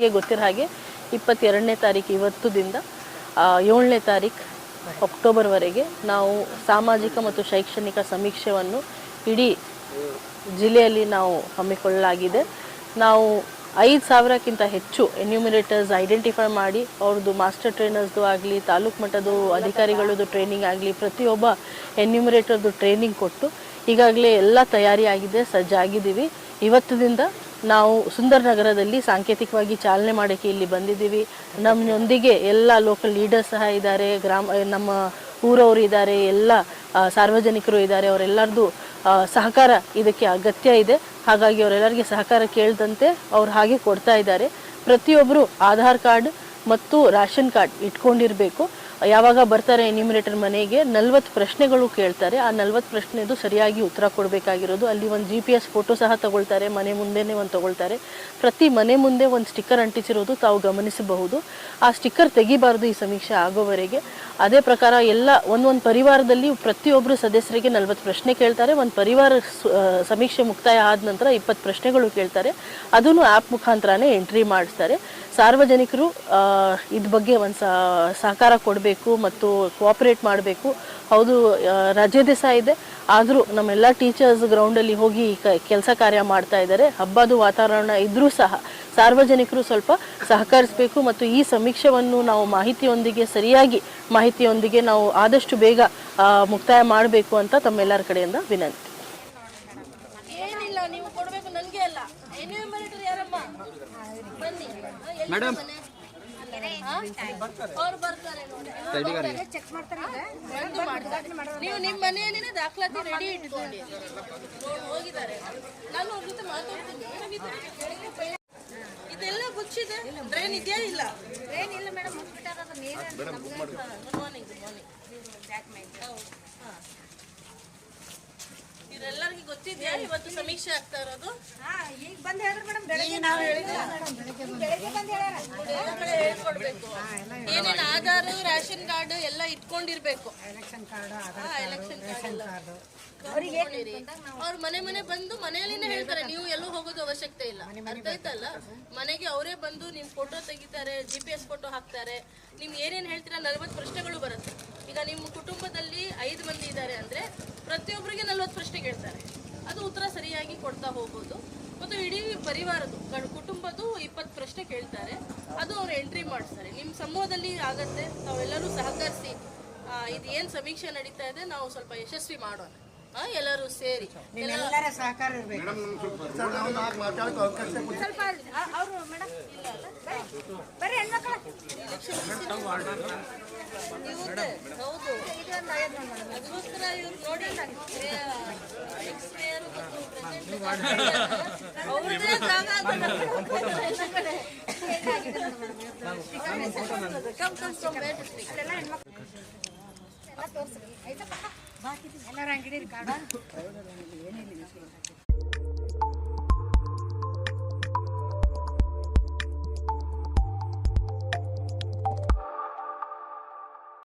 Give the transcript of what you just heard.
ನಿಮಗೆ ಗೊತ್ತಿರೋ ಹಾಗೆ 22ನೇ ತಾರೀಕು ಇವತ್ತುದಿಂದ 7ನೇ ತಾರೀಕು ಅಕ್ಟೋಬರ್ವರೆಗೆ ನಾವು ಸಾಮಾಜಿಕ ಮತ್ತು ಶೈಕ್ಷಣಿಕ ಸಮೀಕ್ಷೆಯನ್ನು ಇಡೀ ಜಿಲ್ಲೆಯಲ್ಲಿ ನಾವು ಹಮ್ಮಿಕೊಳ್ಳಲಾಗಿದೆ. ನಾವು 5,000ಕ್ಕಿಂತ ಹೆಚ್ಚು ಎನ್ಯೂಮಿರೇಟರ್ಸ್ ಐಡೆಂಟಿಫೈ ಮಾಡಿ ಅವ್ರದ್ದು ಮಾಸ್ಟರ್ ಟ್ರೈನರ್ಸ್ದು ಆಗಲಿ, ತಾಲೂಕು ಮಟ್ಟದ ಅಧಿಕಾರಿಗಳದ್ದು ಟ್ರೈನಿಂಗ್ ಆಗಲಿ, ಪ್ರತಿಯೊಬ್ಬ ಎನ್ಯೂಮಿರೇಟರ್ದು ಟ್ರೈನಿಂಗ್ ಕೊಟ್ಟು ಈಗಾಗಲೇ ಎಲ್ಲ ತಯಾರಿಯಾಗಿದೆ, ಸಜ್ಜಾಗಿದ್ದೀವಿ. ಇವತ್ತಿನಿಂದ ನಾವು ಸುಂದರ್ ನಗರದಲ್ಲಿ ಸಾಂಕೇತಿಕವಾಗಿ ಚಾಲನೆ ಮಾಡೋಕ್ಕೆ ಇಲ್ಲಿ ಬಂದಿದ್ದೀವಿ. ನಮ್ಮೊಂದಿಗೆ ಎಲ್ಲ ಲೋಕಲ್ ಲೀಡರ್ಸ್ ಸಹ ಇದ್ದಾರೆ, ನಮ್ಮ ಊರವರು ಇದ್ದಾರೆ, ಎಲ್ಲ ಸಾರ್ವಜನಿಕರು ಇದ್ದಾರೆ. ಅವರೆಲ್ಲರದು ಸಹಕಾರ ಇದಕ್ಕೆ ಅಗತ್ಯ ಇದೆ. ಹಾಗಾಗಿ ಅವರೆಲ್ಲರಿಗೆ ಸಹಕಾರ ಕೇಳಿದಂತೆ ಅವ್ರು ಹಾಗೆ ಕೊಡ್ತಾ ಇದ್ದಾರೆ. ಪ್ರತಿಯೊಬ್ಬರು ಆಧಾರ್ ಕಾರ್ಡ್ ಮತ್ತು ರೇಷನ್ ಕಾರ್ಡ್ ಇಟ್ಕೊಂಡಿರಬೇಕು. ಯಾವಾಗ ಬರ್ತಾರೆ ಎನ್ಯೂಮಿರೇಟರ್ ಮನೆಗೆ 40 ಪ್ರಶ್ನೆಗಳು ಕೇಳ್ತಾರೆ. ಆ 40 ಪ್ರಶ್ನೆದು ಸರಿಯಾಗಿ ಉತ್ತರ ಕೊಡಬೇಕಾಗಿರೋದು. ಅಲ್ಲಿ ಒಂದು GPS ಫೋಟೋ ಸಹ ತಗೊಳ್ತಾರೆ, ಮನೆ ಮುಂದೆನೇ ಒಂದು ತಗೊಳ್ತಾರೆ. ಪ್ರತಿ ಮನೆ ಮುಂದೆ ಒಂದು ಸ್ಟಿಕ್ಕರ್ ಅಂಟಿಸಿರೋದು ತಾವು ಗಮನಿಸಬಹುದು. ಆ ಸ್ಟಿಕ್ಕರ್ ತೆಗಿಬಾರ್ದು ಈ ಸಮೀಕ್ಷೆ ಆಗೋವರೆಗೆ. ಅದೇ ಪ್ರಕಾರ ಎಲ್ಲ ಒಂದೊಂದು ಪರಿವಾರದಲ್ಲಿ ಪ್ರತಿಯೊಬ್ಬರು ಸದಸ್ಯರಿಗೆ 40 ಪ್ರಶ್ನೆ ಕೇಳ್ತಾರೆ. ಒಂದು ಪರಿವಾರ ಸಮೀಕ್ಷೆ ಮುಕ್ತಾಯ ಆದ ನಂತರ 20 ಪ್ರಶ್ನೆಗಳು ಕೇಳ್ತಾರೆ. ಅದನ್ನು ಆ್ಯಪ್ ಮುಖಾಂತರನೇ ಎಂಟ್ರಿ ಮಾಡಿಸ್ತಾರೆ. ಸಾರ್ವಜನಿಕರು ಇದ್ರ ಬಗ್ಗೆ ಒಂದು ಸಹಕಾರ ಕೊಡಬೇಕು ಮತ್ತು ಕೋಆಪರೇಟ್ ಮಾಡಬೇಕು. ಹೌದು, ರಜೆ ದಿವಸ ಇದೆ, ಆದರೂ ನಮ್ಮೆಲ್ಲ ಟೀಚರ್ಸ್ ಗ್ರೌಂಡಲ್ಲಿ ಹೋಗಿ ಕೆಲಸ ಕಾರ್ಯ ಮಾಡ್ತಾ ಇದ್ದಾರೆ. ಹಬ್ಬದ ವಾತಾವರಣ ಇದ್ದರೂ ಸಹ ಸಾರ್ವಜನಿಕರು ಸ್ವಲ್ಪ ಸಹಕರಿಸಬೇಕು ಮತ್ತು ಈ ಸಮೀಕ್ಷೆಯನ್ನು ನಾವು ಸರಿಯಾಗಿ ಮಾಹಿತಿಯೊಂದಿಗೆ ನಾವು ಆದಷ್ಟು ಬೇಗ ಮುಕ್ತಾಯ ಮಾಡಬೇಕು ಅಂತ ತಮ್ಮೆಲ್ಲರ ಕಡೆಯಿಂದ ವಿನಂತಿ. ಏನಿಲ್ಲ, ನೀವು ಕೊಡಬೇಕು, ನನಗೆ ಅಲ್ಲ. ಎನ್ಯೂಮರೇಟರ್ ಯಾರಮ್ಮ? ಬನ್ನಿ ಮೇಡಮ್, ಅವ್ರು ಬರ್ತಾರೆ ನೋಡಿ, ಚೆಕ್ ಮಾಡ್ತಾರೆ. ನೀವು ನಿಮ್ಮ ಮನೆಯಲ್ಲಿನೇ ದಾಖಲಾತಿ ರೆಡಿ ಇಟ್ಕೊಂಡು ಹೋಗಿದ್ದಾರೆ. ನಾನು ಅವ್ರ ಜೊತೆ ಮಾತಾಡ್ತೀನಿ. ಇದೆಲ್ಲ ಮುಚ್ಚಿದೆ. ಡ್ರೈನ್ ಇದೆಯಾ? ಇಲ್ಲ, ಡ್ರೈನ್ ಇಲ್ಲ ಮೇಡಮ್, ಮುಚ್ಚಿಬಿಟ್ಟಾರ. Good morning. ಇದೆಲ್ಲರಿಗೂ ಗೊತ್ತಿದೆಯಾ ಇವತ್ತು ಸಮೀಕ್ಷೆ ಆಗ್ತಾ ಇರೋದು? ಈಗ ಬಂದು ಹೇಳಿದ್ರು ಮೇಡಮ್, ಬೆಳಗ್ಗೆ ನಾವು ಬೆಳಗ್ಗೆ ಬಂದು ಹೇಳ್ಕೊಡ್ಬೇಕು. ಏನೇನು ಆಧಾರ್, ರೇಷನ್ ಕಾರ್ಡ್ ಎಲ್ಲ ಇಟ್ಕೊಂಡಿರ್ಬೇಕು. ಎಲೆಕ್ಷನ್ ಕಾರ್ಡ್ ಅವ್ರ ಮನೆ ಬಂದು ಮನೆಯಲ್ಲಿನೇ ಹೇಳ್ತಾರೆ. ನೀವು ಎಲ್ಲೂ ಹೋಗೋದು ಅವಶ್ಯಕತೆ ಇಲ್ಲ. ಅರ್ಥ ಆಯ್ತಲ್ಲ? ಮನೆಗೆ ಅವರೇ ಬಂದು ನಿಮ್ ಫೋಟೋ ತೆಗಿತಾರೆ, GPS ಫೋಟೋ ಹಾಕ್ತಾರೆ. ನಿಮ್ ಏನೇನು ಹೇಳ್ತೀರಾ 40 ಪ್ರಶ್ನೆಗಳು ಬರುತ್ತೆ. ಈಗ ನಿಮ್ಮ ಕುಟುಂಬದಲ್ಲಿ 5 ಮಂದಿ ಇದ್ದಾರೆ ಅಂದ್ರೆ ಪ್ರತಿಯೊಬ್ಬರಿಗೆ 40 ಪ್ರಶ್ನೆ ಕೇಳ್ತಾರೆ. ಅದು ಉತ್ತರ ಸರಿಯಾಗಿ ಕೊಡ್ತಾ ಹೋಗೋದು. ಮತ್ತು ಇಡೀ ಪರಿವಾರದ್ದು ಕುಟುಂಬದ್ದು 20 ಪ್ರಶ್ನೆ ಕೇಳ್ತಾರೆ. ಅದು ಅವ್ರು ಎಂಟ್ರಿ ಮಾಡಿಸ್ತಾರೆ. ನಿಮ್ಮ ಸಮೂಹದಲ್ಲಿ ಆಗತ್ತೆ. ತಾವೆಲ್ಲರೂ ಸಹಕರಿಸಿ ಇದು ಏನು ಸಮೀಕ್ಷೆ ನಡೀತಾ ಇದೆ ನಾವು ಸ್ವಲ್ಪ ಯಶಸ್ವಿ ಮಾಡೋಣ. ಎಲ್ಲರೂ ಸೇರಿ ಎಲ್ಲರ ಸಹಕಾರ ಇರಬೇಕು. ಅವರು ಮೇಡಮ್ ಇಲ್ಲ ಅಲ್ಲ, ಬರೀ ಹೆಣ್ಮಕ್ಳು ಹೌದು. ಅದಕ್ಕೋಸ್ಕರ ಇವ್ರು ನೋಡಿ ಅವ್ರದೇ ಜಾಗ ಎಲ್ಲರ ಅಂಗಡಿ ಕಾರ್ಡ್ ಏನಿಲ್ಲ.